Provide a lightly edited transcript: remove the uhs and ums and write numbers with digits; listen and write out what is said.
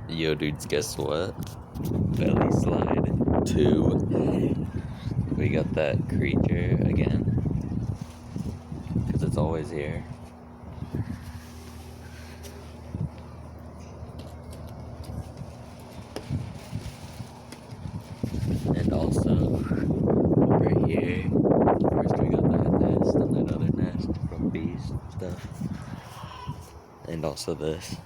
Yo, dudes, guess what? Belly slide 2. We got that creature again. Because it's always here. And also, over here, first we got that nest and that other nest from bees stuff. And also this.